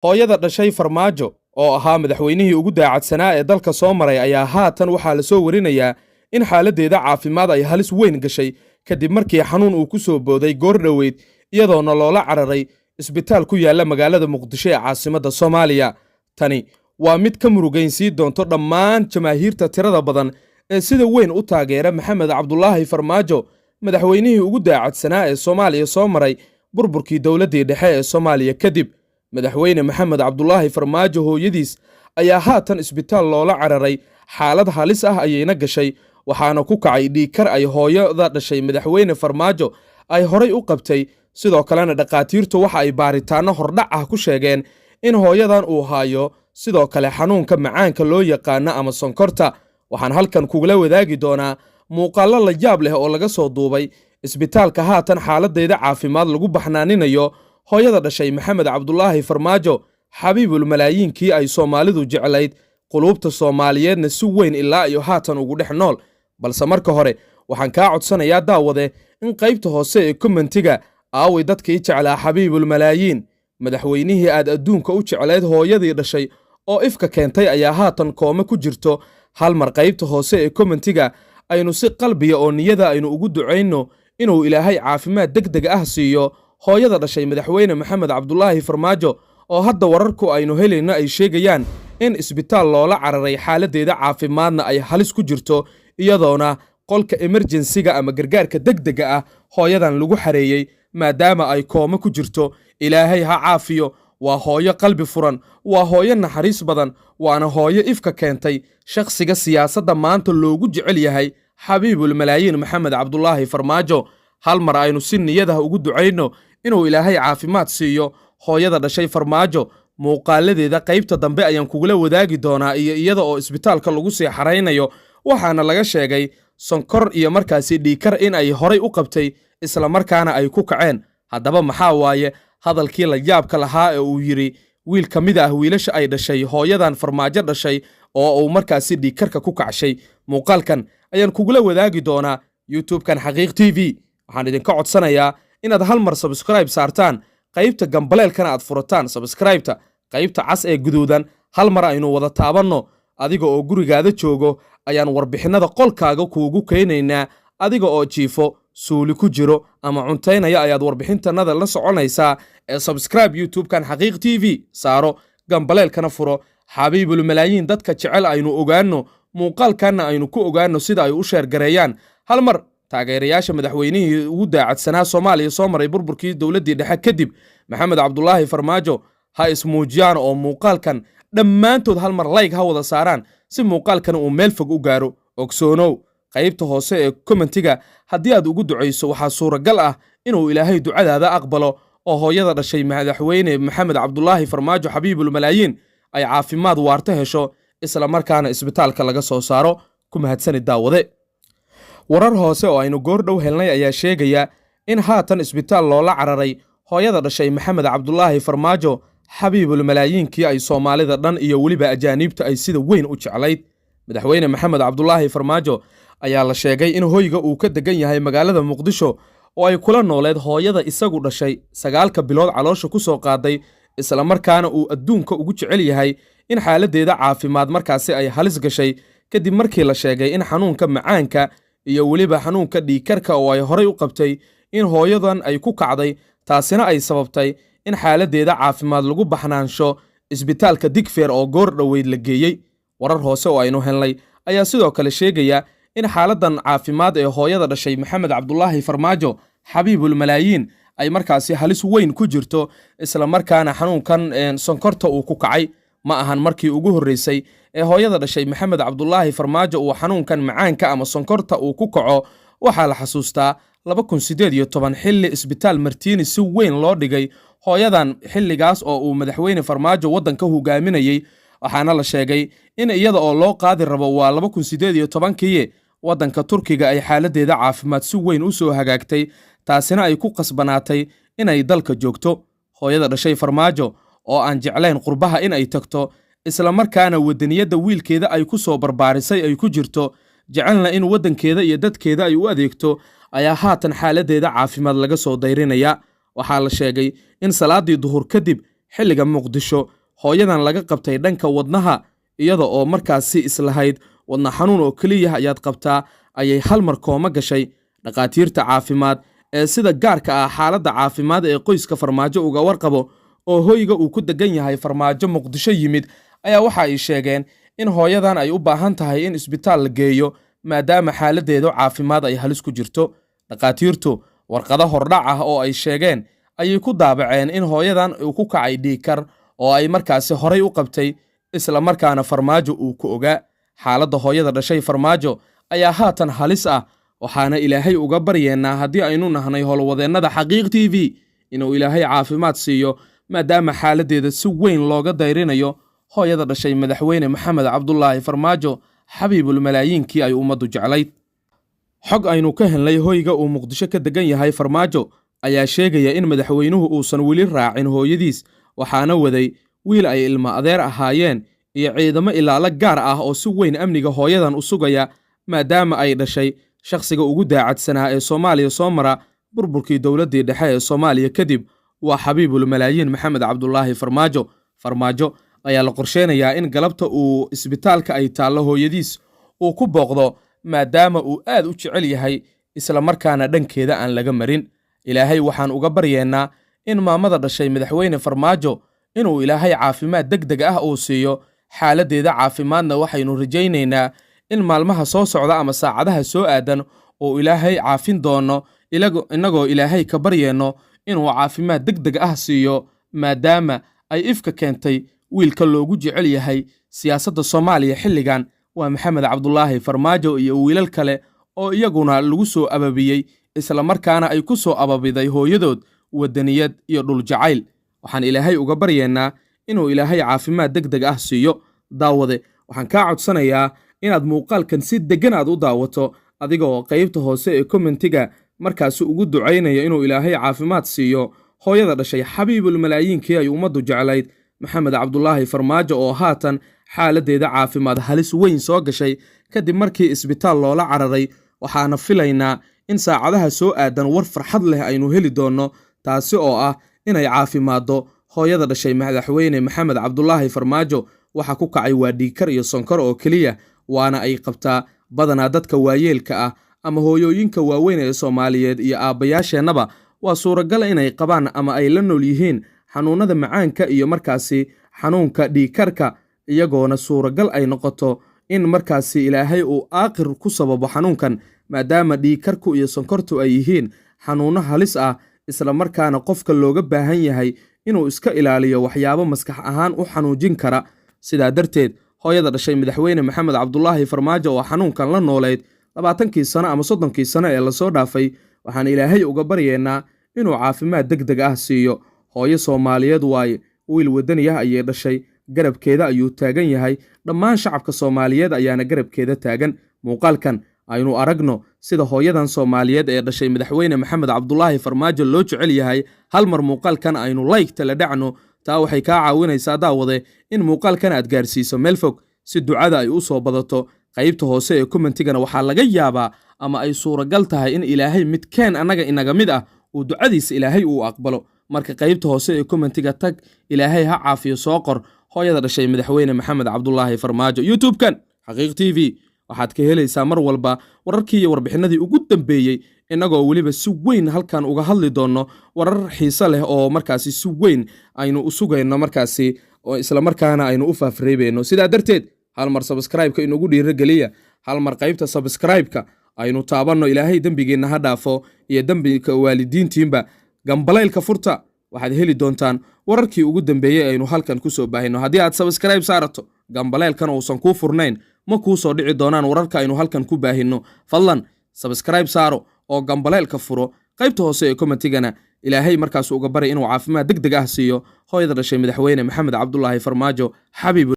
hooyada dhashay Farmaajo oo ahaa madaxweynihii ugu daacadsanaa ee dalka soo maray ayaa haatan waxaa la soo warinayaa in xaaladeeda caafimaad ay halis weyn gashay kadib markii xanuun uu ku soo booday goor dhoweyd iyadoona loola cararay isbitaal ku yaala magaalada Muqdisho ee caasimadda Soomaaliya. Tani waa mid ka murugaynsiin doonto dhammaan jamaahiirta tirada badan ee sida weyn u taageera Maxamed Cabdullaahi Farmaajo, madaxweynihii ugu daacadsanaa ee Soomaaliya soo maray burburkii dowladdii dhexe ee Soomaaliya kadib. Madaxweyne Maxamed Cabdullaahi Farmaajo hooyadiis ayaa haatan isbitaal loola cararay, xaalad halis ah ayayna gashay, waxaana ku kacay dhiigkar ay hooyada dhashay madaxweyne Farmaajo ay horay u qabtay. Sidoo kalena dhaqaatiirtu waxa ay baaritaanno hordhac ah ku sheegeen in hooyadan uu haayo sidoo kale xanuunka macaanka loo yaqaano ama sonkorta. Waxaan halkan kugula wadaagi doonaa muuqaallo la yaab leh oo laga soo duubay isbitaalka haatan xaaladeeda caafimaad lagu baxnaaninayo hooyada dhashay Maxamed Cabdullaahi Farmaajo, xabiibul malaayiinkii ay Soomaalidu jeclayd, quluubta Soomaaliyeedna si weyn ilaa iyo haatan ugu dhex nool. Balse marka hore waxaan kaa codsanayaa daawade in qaybta hoose ee kommentiga aaway dadkii jeclaa xabiibul malaayiin, madaxweynihii aad adduunka u jeclayd hooyadii dhashay oo ifka keentay ayaa haatan kooma ku jirto. hal mar qaybta hoose ee kommentiga aynu si qalbiya oo niyada aynu ugu ducayno inuu Ilaahay caafimaad degdeg ah siiyo hooyada dhashay madaxweyne Maxamed Cabdullaahi Farmaajo oo hadda wararku aynu helayno ay sheegayaan in isbitaal loola cararay xaaladeeda caafimaadna ay halis ku jirto, iyadoona qolka emergency-ga ama gargaarka degdega ah hooyadan lagu xareeyay maadaama ay kooma ku jirto. Ilaahay ha caafiyo, waa hooyo qalbi furan, waa hooyo naxariis badan, waana hooyo ifka keentay shakhsiga siyaasadda maanta loogu jecel yahay xabiibul malaayiin Maxamed Cabdullaahi Farmaajo. hal mar aynu si niyada ugu ducayno inuu Ilaahay caafimaad siiyo hooyada dhashay Farmaajo. muuqaaladeeda qaybta dambe ayaan kugula wadaagi doonaa iyo iyada oo isbitaalka lagu sii xareynayo, waxaana laga sheegay sonkor iyo markaasi dhiigkar in ay horay u qabtay isla markaana ay ku kaceen. haddaba maxaa waaye hadalkii la yaabka lahaa ee uu yiri wiil ka mid ah wiilasha ay dhashay hooyadan Farmaajo dhashay oo uu markaasi dhiigkarka ku kacshay? muuqaalkan ayaan kugula wadaagi doonaa YouTube-kan Xaqiiq TV. waxaan idinka codsanayaa inaad hal mar subscribe saartaan, qaybta gambaleelkana aad furataan subscribe-ta, qaybta cas ee guduudan hal mar aynu wada taabanno. adiga oo gurigaada joogo ayaan warbixinada qolkaaga kuugu keenaynaa, adiga oo jiifo, suuli ku jiro ama cuntaynaya ayaad warbixintanada la soconaysaa. ee subscribe YouTube-kan Xaqiiq TV saaro, gambaleelkana furo. xabiibul malaayiin dadka jecel aynu ogaano, muuqaalkanna aynu ku ogaano sida ay u sheergareeyaan. hal mar taageerayaasha madaxweynihii ugu daacadsanaa Soomaaliya soo maray burburkii dowladdii dhexe kadib Maxamed Cabdullaahi Farmaajo ha ismuujiyaan oo muuqaalkan dhammaantood hal mar like ha wada saaraan si muuqaalkan uu meel fog u gaaro. ogsoonow qaybta hoose ee kommentiga haddii aad ugu ducayso waxaa suuragal ah inuu Ilaahay ducadaada aqbalo oo hooyada dhashay madaxweyne Maxamed Cabdullaahi Farmaajo xabiibul malaayiin ay caafimaad waarta hesho isla markaana isbitaalka laga soo saaro. ku mahadsanid daawade. warar hoose oo aynu goor dhow helnay ayaa sheegaya in haatan isbitaal loola cararay hooyada dhashay Maxamed Cabdullaahi Farmaajo, xabiibul malaayiinkii ay Soomaalida dhan iyo weliba ajaaniibta ay sida weyn u jeclayd. madaxweyne Maxamed Cabdullaahi Farmaajo ayaa la sheegay in hoyga uu ka degan yahay magaalada Muqdisho oo ay kula nooleed hooyada isagu dhashay 9 bilood caloosha ku soo qaaday, isla markaana uu adduunka ugu jecel yahay in xaaladeeda caafimaad markaasi ay halis gashay kadib markii la sheegay in xanuunka macaanka iyo weliba xanuunka dhiigkarka oo ay horay u qabtay in hooyadan ay ku kacday, taasina ay sababtay in xaaladeeda caafimaad lagu baxnaansho isbitaalka Digfeer oo goor dhoweyd la geeyey. warar hoose oo aynu helnay ayaa sidoo kale sheegaya in xaaladan caafimaad ee hooyada dhashay Maxamed Cabdullaahi Farmaajo xabiibul malaayiin ay markaasi halis weyn ku jirto, isla markaana xanuunkan sonkorta uu ku kacay. ma ahan markii ugu horreysay ee hooyada dhashay Maxamed Cabdullaahi Farmaajo uu xanuunkan macaanka ama sonkorta uu ku kaco. waxaa la xasuustaa 2018 xilli isbitaal Martiini si weyn loo dhigay hooyadan, xilligaas oo uu madaxweyne Farmaajo waddanka hogaaminayay. waxaana la sheegay in iyada oo loo qaadi rabo waa 2018kii waddanka Turkiga ay xaaladeeda caafimaad si weyn u soo hagaagtay, taasina ay ku qasbanaatay inay dalka joogto. hooyada dhashay Farmaajo oo aan jeclayn qurbaha in ay tagto, isla markaana wadaniyada wiilkeeda ay ku soo barbaarisay ay ku jirto, jecelna in waddankeeda iyo dadkeeda ay u adeegto, ayaa haatan xaaladeeda caafimaad laga soo dayrinaya. waxaa la sheegay in salaadii duhur kadib xilliga Muqdisho hooyadan laga qabtay dhanka wadnaha iyada oo markaasi islahayd wadna xanuun oo kaliya ayaad qabtaa ayay hal mar kooma gashay. Dhaqaatiirta caafimaad ee sida gaarka ah xaaladda caafimaad ee qoyska Farmaajo uga warqabo oo hoyga uu ku degan yahay Farmaajo Muqdisho yimid ayaa waxa ay sheegeen in hooyadan ay u baahan tahay in isbitaal la geeyo maadaama xaaladdeedu caafimaad ay halis ku jirto. Dhaqaatiirtu warqado hordhac ah oo ay sheegeen ayay ku daabaceen in hooyadan uu ku kacay dhiigkar oo ay markaasi horay u qabtay isla markaana Farmaajo uu ku ogaa. Xaaladda hooyada dhashay Farmaajo ayaa haatan halis ah, waxaana Ilaahay uga baryeennaa haddii aynu nahnay howlwadeennada Xaqiiq TV inuu Ilaahay caafimaad siiyo maadaama xaaladdeeda si weyn looga dayrinayo hooyada dhashay madaxweyne Maxamed Cabdullaahi Farmaajo xabiibul malaayiinkii ay ummaddu jeclayd. Xog aynu ka helnay hoyga uu Muqdisho ka degan yahay Farmaajo ayaa sheegaya in madaxweynuhu uusan weli raacin hooyadiis, waxaana waday wiil ay ilma adeer ahaayeen iyo ciidamo ilaalo gaar ah oo si weyn amniga hooyadan u sugaya maadaama ay dhashay shakhsiga ugu daacadsanaa ee Soomaaliya soo mara burburkii dowladdii dhexe ee Soomaaliya kadib waa xabiibul malaayiin Maxamed Cabdullaahi Farmaajo. Farmaajo ayaa la qorsheynayaa in galabta uu isbitaalka ay taallo hooyadiis uu ku booqdo maadaama uu aad u jecel yahay isla markaana dhankeeda aan laga marin. Ilaahay waxaan uga baryeennaa in maamada dhashay madaxweyne Farmaajo inuu Ilaahay caafimaad degdeg ah uu siiyo. Xaaladdeeda caafimaadna waxaynu rajaynaynaa in maalmaha soo socda ama saacadaha soo aadan oo Ilaahay caafin doono inagoo Ilaahay ka baryeenno inuu caafimaad degdeg ah siiyo maadaama ay ifka keentay wiilka loogu jecel yahay siyaasadda Soomaaliya xilligan waa Maxamed Cabdullaahi Farmaajo iyo wiilal kale oo iyaguna lagu soo ababiyey isla markaana ay ku soo ababiday hooyadood wadaniyad iyo dhul jacayl. Waxaan Ilaahay uga baryeennaa inuu Ilaahay caafimaad degdeg ah siiyo. Daawade waxaan kaa codsanayaa inaad muuqaalkan si degan aad u daawato adiga oo qaybta hoose ee commentiga markaasi ugu ducaynaya inuu Ilaahay caafimaad siiyo hooyada dhashay xabiibul malaayiinkii ay ummaddu jeclayd Maxamed Cabdullaahi Farmaajo oo haatan xaaladdeeda caafimaad halis weyn soo gashay kadib markii isbitaal loola cararay. Waxaana filaynaa in saacadaha soo aadan war farxad leh aynu heli doonno taasi oo ah inay caafimaaddo hooyada dhashay madaxweyne Maxamed Cabdullaahi Farmaajo. Waxa ku kacay waa dhiigkar iyo sonkor oo kaliya, waana ay qabtaa badanaa dadka waayeelka ah ama hooyooyinka waaweyn ee Soomaaliyeed iyo aabbayaasheennaba waa suuragal inay qabaan ama ay la nool yihiin xanuunada macaanka iyo markaasi xanuunka dhiigkarka, iyagoona suuragal ay noqoto in markaasi Ilaahay uu aakhir ku sababo xanuunkan maadaama dhiigkarku iyo sonkortu ay yihiin xanuuno halis ah isla markaana qofka looga baahan yahay inuu iska ilaaliyo waxyaabo maskax ahaan u xanuujin kara. Sidaa darteed hooyada dhashay madaxweyne Maxamed Cabdullaahi Farmaajo oo xanuunkan la nooleed 20 sano ama 30 sano ee la soo dhaafay, waxaan Ilaahay uga baryeennaa inuu caafimaad degdeg ah siiyo. Hooyo Soomaaliyeed waaye, wiil wadani ah ayay dhashay, garabkeeda ayuu taagan yahay, dhammaan shacabka Soomaaliyeed ayaana garabkeeda taagan. Muuqaalkan aynu aragno sida hooyadan Soomaaliyeed ee dhashay madaxweyne Maxamed Cabdullaahi Farmaajo loo jecel yahay. hal mar muuqaalkan aynu like la dhacno, taa waxay kaa caawinaysaa daawade in muuqaalkan aad gaarsiiso meel fog si ducada ay u soo badato. qaybta hoose ee commentigana waxaa laga yaabaa ama ay suuragal tahay in Ilaahay midkeen annaga inaga mid ah uu ducadiisa Ilaahay uu aqbalo. marka qaybta hoose ee commentiga tag, Ilaahay ha caafiyo soo qor hooyada dhashay madaxweyne Maxamed Cabdullaahi Farmaajo. YouTube-kan Xaqiiq TV waxaad ka helaysaa mar walba wararkii iyo warbixinadii ugu dambeeyey, inagoo weliba si weyn halkan uga hadli doono warar xiiso leh oo markaasi si weyn aynu u sugayno markaasi oo isla markaana aynu u faafreebeyno. sidaa darteed hal mar subscribe-ka inugu dhiirigeliya, hal mar qaybta subscribe-ka aynu taabanno. Ilaahay dembigeenna ha dhaafo iyo dembiga waalidiintiinba. gambaleelka furta, waxaad heli doontaan wararkii ugu dambeeyey aynu halkan ku soo baahino. haddii aad subscribe saarato gambaleelkan uusan kuu furnayn ma kuu soo dhici doonaan wararka aynu halkan ku baahino. fadlan subscribe saaro oo gambaleelka furo. qaybta hoose ee commentigana Ilaahay markaas uga bari inuu caafimaad degdeg ah siiyo hooyada dhashay madaxweyne Maxamed Cabdullaahi Farmaajo xabiib